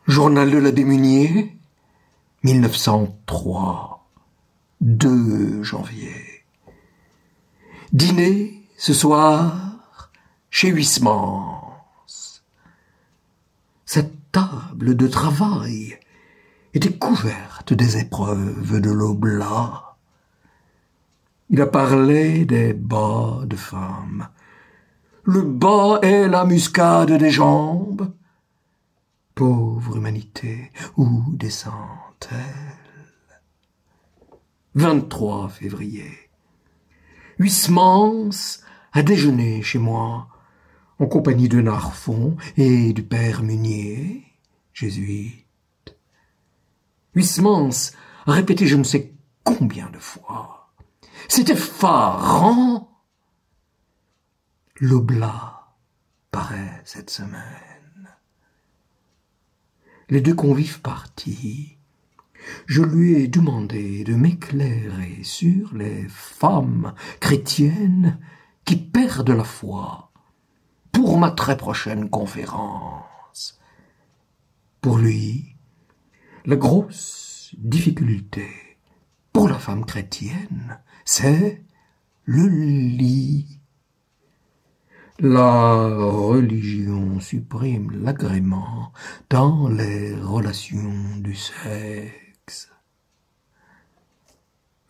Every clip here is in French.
Journal de l'abbé Munier, 1903, 2 janvier. Dîner ce soir chez Huysmans. Cette table de travail était couverte des épreuves de l'oblat. Il a parlé des bas de femme. Le bas est la muscade des jambes. Pauvre humanité, où descend-elle? 23 février. Huysmans a déjeuné chez moi, en compagnie de Narfond et du père Munier, jésuite. Huysmans a répété je ne sais combien de fois. C'est effarant. L'oblat paraît cette semaine. Les 2 convives partis, je lui ai demandé de m'éclairer sur les femmes chrétiennes qui perdent la foi pour ma très prochaine conférence. Pour lui, la grosse difficulté pour la femme chrétienne, c'est le lit. La religion supprime l'agrément dans les relations du sexe.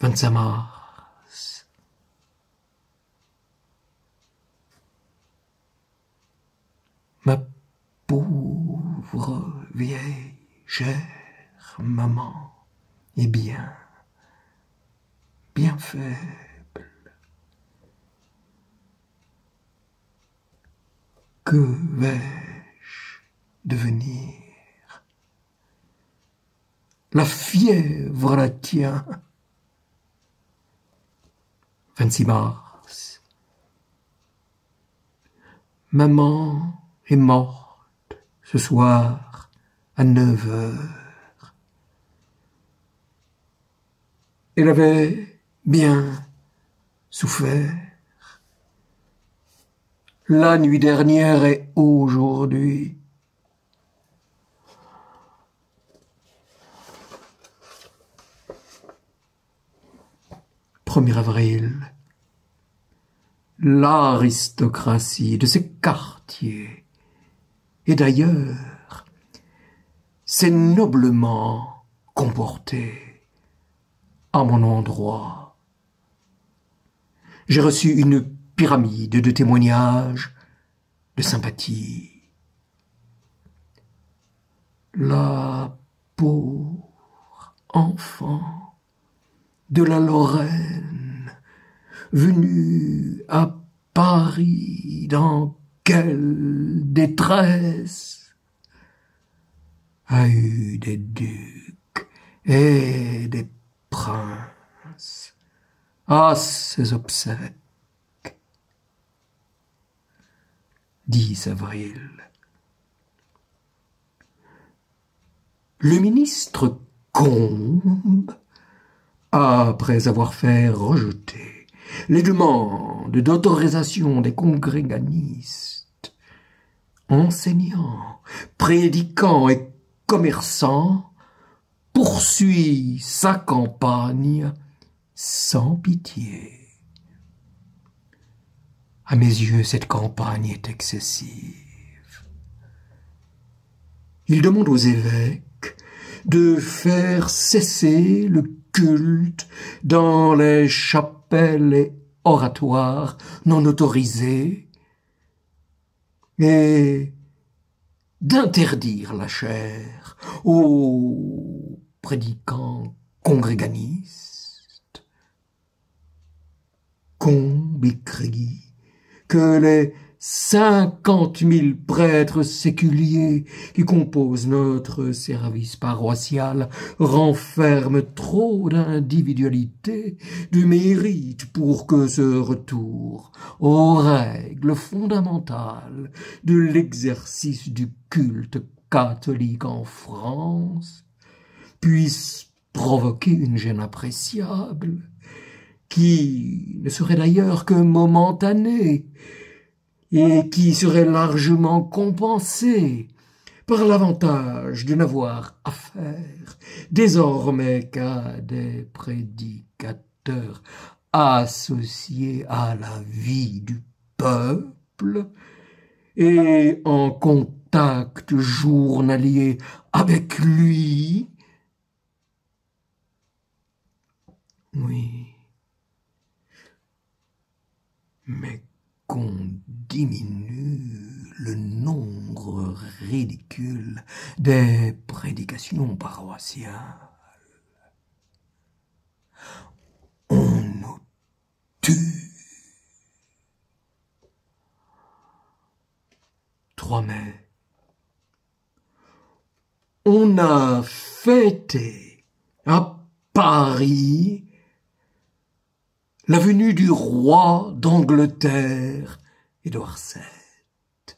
25 mars. Ma pauvre vieille chère maman est bien faible. Que vais-je devenir? La fièvre la tient. 26 mars. Maman est morte ce soir à 9 heures. Elle avait bien souffert. La nuit dernière et aujourd'hui. 1er avril. L'aristocratie de ces quartiers et d'ailleurs s'est noblement comportée à mon endroit. J'ai reçu une pyramide de témoignages, de sympathie. La pauvre enfant de la Lorraine, venue à Paris dans quelle détresse, a eu des ducs et des princes à ses obsèques. 10 avril. Le ministre Combes, après avoir fait rejeter les demandes d'autorisation des congréganistes, enseignants, prédicants et commerçants, poursuit sa campagne sans pitié. À mes yeux, cette campagne est excessive. Il demande aux évêques de faire cesser le culte dans les chapelles et oratoires non autorisés et d'interdire la chaire aux prédicants congréganistes. Combes écrit que les 50 000 prêtres séculiers qui composent notre service paroissial renferment trop d'individualité, de mérite pour que ce retour aux règles fondamentales de l'exercice du culte catholique en France puisse provoquer une gêne appréciable, qui ne serait d'ailleurs que momentanée et qui serait largement compensée par l'avantage de n'avoir affaire désormais qu'à des prédicateurs associés à la vie du peuple et en contact journalier avec lui. Oui, mais qu'on diminue le nombre ridicule des prédications paroissiales. On nous tue. 3 mai. On a fêté à Paris la venue du roi d'Angleterre, Édouard VII.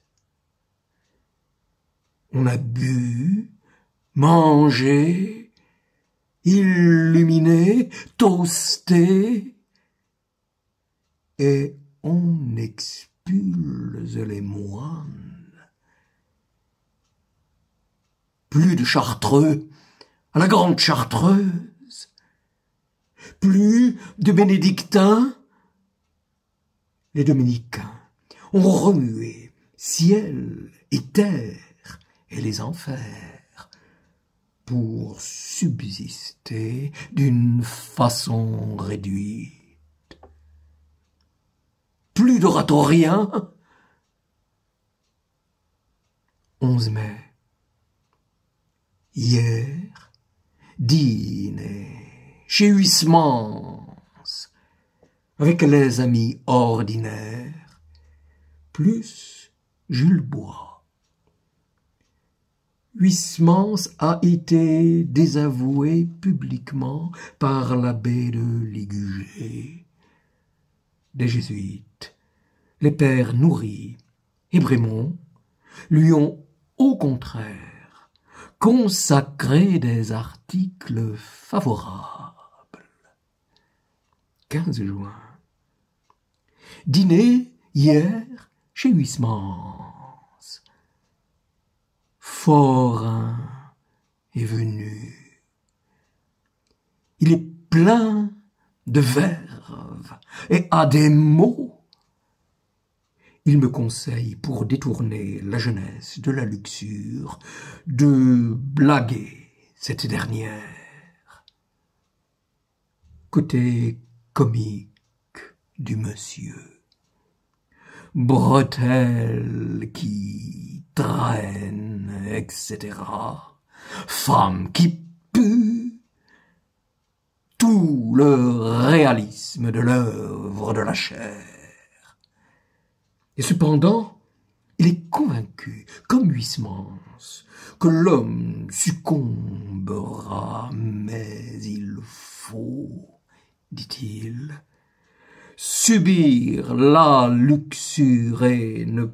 On a bu, mangé, illuminé, toasté, et on expulse les moines. Plus de chartreux à la grande chartreuse, plus de bénédictins. Les dominicains ont remué ciel et terre et les enfers pour subsister d'une façon réduite. Plus d'oratoriens. 11 mai. Hier, dîner chez Huysmans, avec les amis ordinaires, plus Jules Bois. Huysmans a été désavoué publiquement par l'abbé de Ligugé. Des jésuites, les pères Nourri et Brémond, lui ont au contraire consacré des articles favorables. 15 juin. Dîner hier chez Huysmans. Forain est venu. Il est plein de verve et a des mots. Il me conseille, pour détourner la jeunesse de la luxure, de blaguer cette dernière. Côté comique du monsieur. Bretelles qui traînent, etc. Femme qui pue. Tout le réalisme de l'œuvre de la chair. Et cependant, il est convaincu, comme Huysmans, que l'homme succombera, mais il faut, dit-il, subir la luxure et ne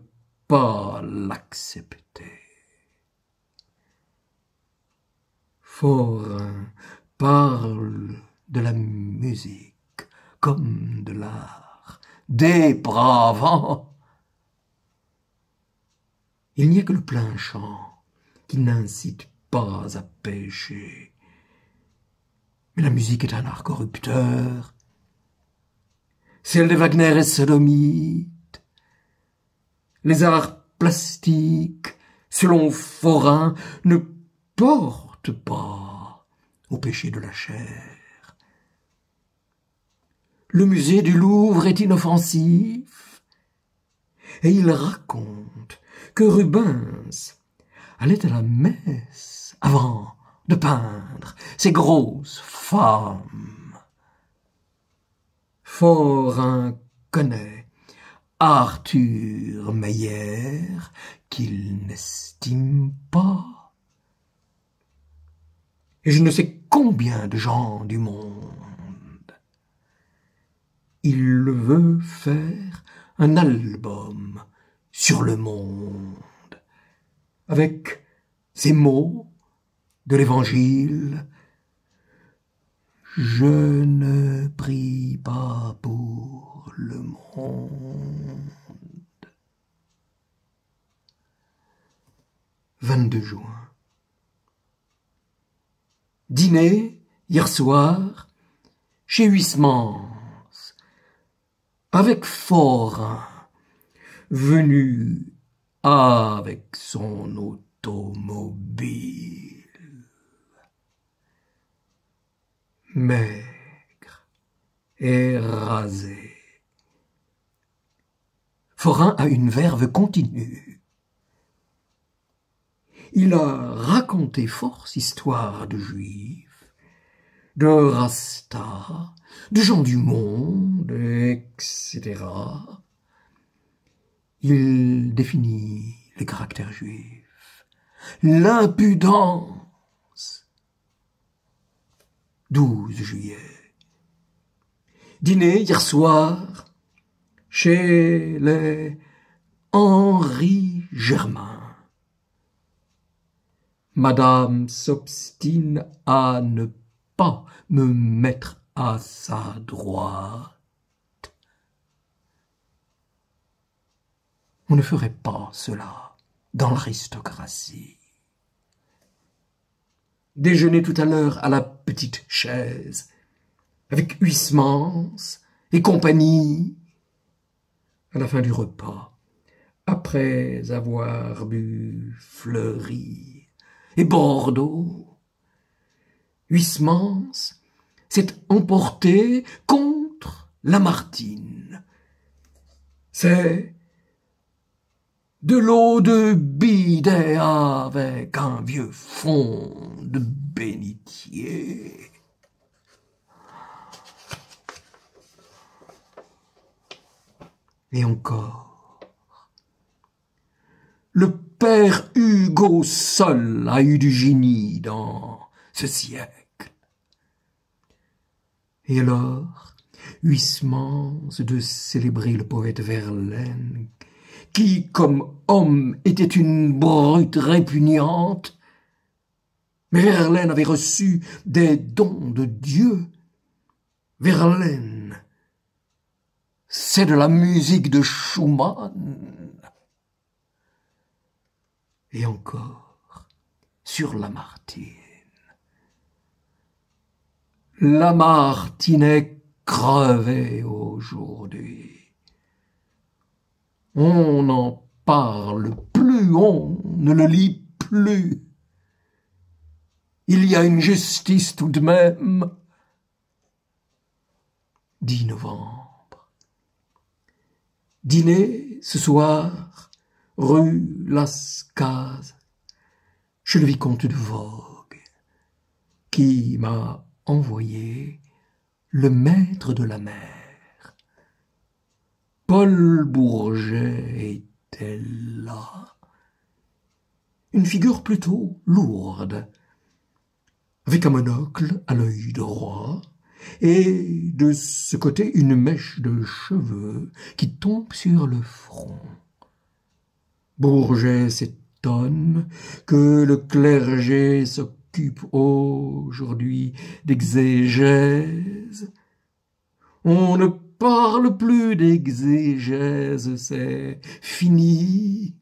pas l'accepter. Forain parle de la musique comme de l'art, dépravant. Il n'y a que le plein chant qui n'incite pas à pécher. Mais la musique est un art corrupteur. Celle de Wagner est sodomite. Les arts plastiques, selon Forain, ne portent pas au péché de la chair. Le musée du Louvre est inoffensif, et il raconte que Rubens allait à la messe avant de peindre ces grosses femmes. Forain connaît Arthur Meyer, qu'il n'estime pas. Et je ne sais combien de gens du monde. Il veut faire un album sur le monde, avec ces mots de l'Évangile. Je ne prie pas pour le monde. 22 juin. Dîner, hier soir, chez Huysmans, avec Forain, venu avec son automobile. Maigre et rasé. Forain a une verve continue. Il a raconté force histoire de juifs, de Rasta, de gens du monde, etc. Il définit les caractères juifs, l'impudence. 12 juillet. Dîner hier soir chez les Henri Germain. Madame s'obstine à ne pas me mettre à sa droite. On ne ferait pas cela dans l'aristocratie. Déjeuner tout à l'heure à la petite chaise, avec Huysmans et compagnie. À la fin du repas, après avoir bu Fleury et Bordeaux, Huysmans s'est emporté contre Lamartine. C'est de l'eau de bidet avec un vieux fond de bénitier. Et encore, le père Hugo seul a eu du génie dans ce siècle. Et alors, Huysmans de célébrer le poète Verlaine, qui, comme homme, était une brute répugnante, mais Verlaine avait reçu des dons de Dieu. Verlaine, c'est de la musique de Schumann. Et encore, sur Lamartine. Lamartine est crevé aujourd'hui. On n'en parle plus, on ne le lit plus. Il y a une justice tout de même. 10 novembre. Dîner ce soir, rue Lascaz, chez le vicomte de Vogue, qui m'a envoyé le maître de la mer. Paul Bourget était là. Une figure plutôt lourde, avec un monocle à l'œil droit, et de ce côté une mèche de cheveux qui tombe sur le front. Bourget s'étonne que le clergé s'occupe aujourd'hui d'exégèse. On ne parle plus d'exégèse, c'est fini.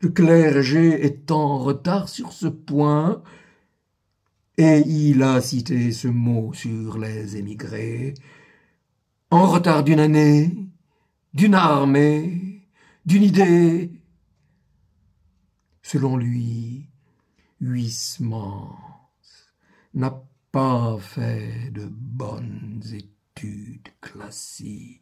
Le clergé est en retard sur ce point, et il a cité ce mot sur les émigrés. En retard d'une année, d'une armée, d'une idée. Selon lui, Huysmans n'a pas fait de bonnes études classiques.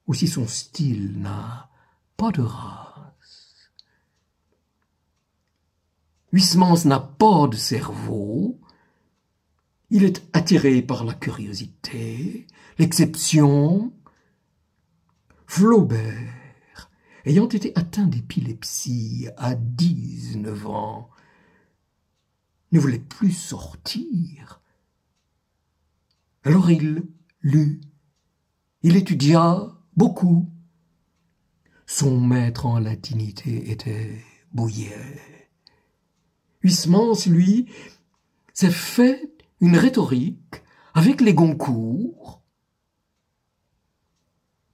Aussi son style n'a pas de race. Huysmans n'a pas de cerveau. Il est attiré par la curiosité, l'exception. Flaubert, ayant été atteint d'épilepsie à 19 ans, ne voulait plus sortir. Alors il lut, il étudia beaucoup. Son maître en latinité était Bouillet. Huysmans, lui, s'est fait une rhétorique avec les Goncourt.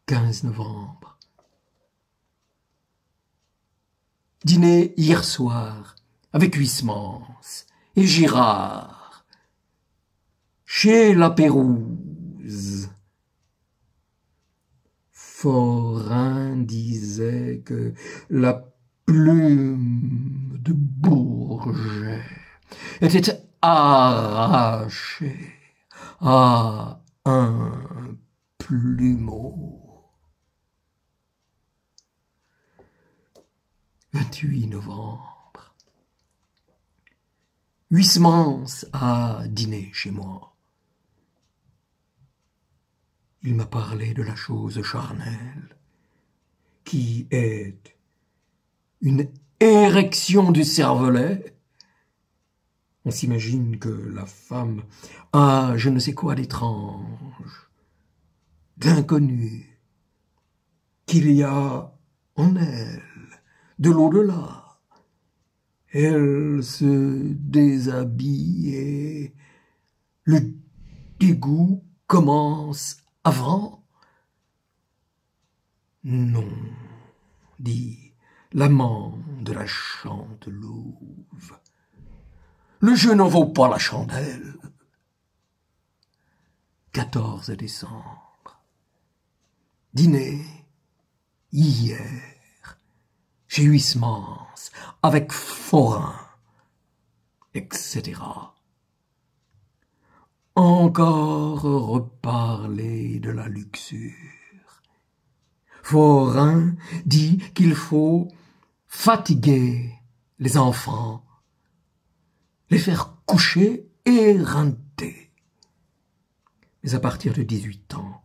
15 novembre. Dîner hier soir avec Huysmans et Girard chez la Pérouse. Forain disait que la plume de Bourget était arrachée à un plumeau. 28 novembre. Huysmans a dîné chez moi. Il m'a parlé de la chose charnelle, qui est une érection du cervelet. On s'imagine que la femme a je ne sais quoi d'étrange, d'inconnu, qu'il y a en elle de l'au-delà. Elle se déshabille et le dégoût commence avant. Non, dit l'amant de la Chantelouve. Le jeu n'en vaut pas la chandelle. 14 décembre. Dîner hier chez Huysmans avec Forain, etc. Encore reparler de la luxure. Forain dit qu'il faut fatiguer les enfants, les faire coucher et renter. Mais à partir de 18 ans,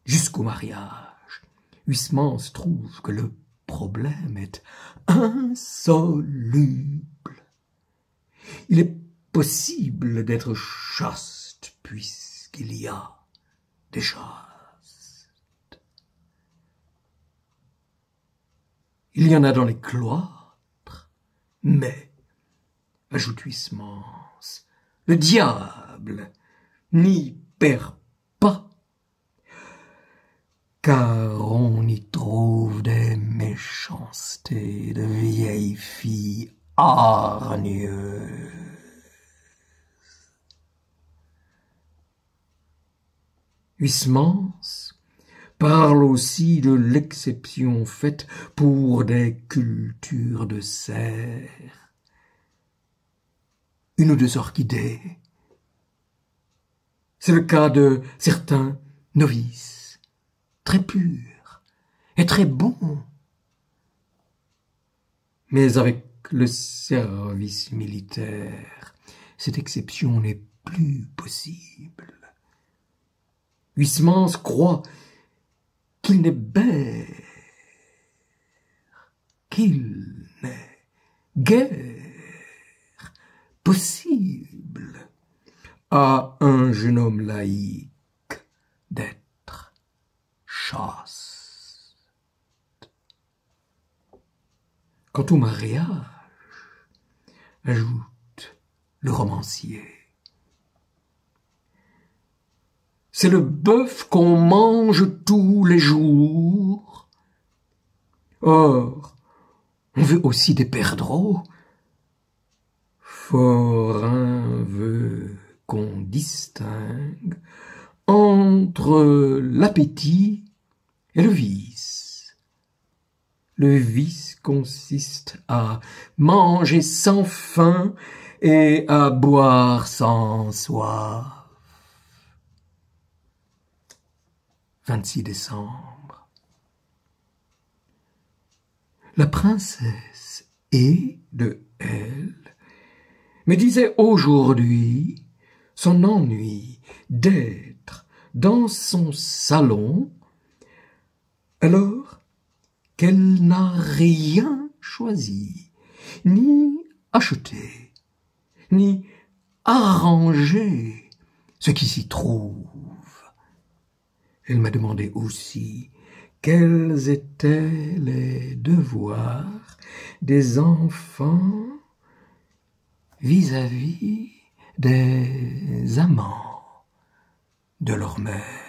jusqu'au mariage, Huysmans trouve que le problème est insoluble. Il est possible d'être chaste puisqu'il y a des chastes. Il y en a dans les cloîtres, mais, ajoute Huysmans, le diable n'y perd pas, car on y trouve des méchancetés de vieilles filles hargneuses. Huysmans parle aussi de l'exception faite pour des cultures de serre. Une ou deux orchidées. C'est le cas de certains novices, très purs et très bons. Mais avec le service militaire, cette exception n'est plus possible. Huysmans croit qu'il n'est guère possible à un jeune homme laïque d'être chaste. Quant au mariage, ajoute le romancier, c'est le bœuf qu'on mange tous les jours. Or, on veut aussi des perdreaux. Forain veut qu'on distingue entre l'appétit et le vice. Le vice consiste à manger sans faim et à boire sans soif. 26 décembre. La princesse et de elle me disait aujourd'hui son ennui d'être dans son salon alors qu'elle n'a rien choisi, ni acheté, ni arrangé ce qui s'y trouve. Elle m'a demandé aussi quels étaient les devoirs des enfants vis-à-vis des amants de leur mère.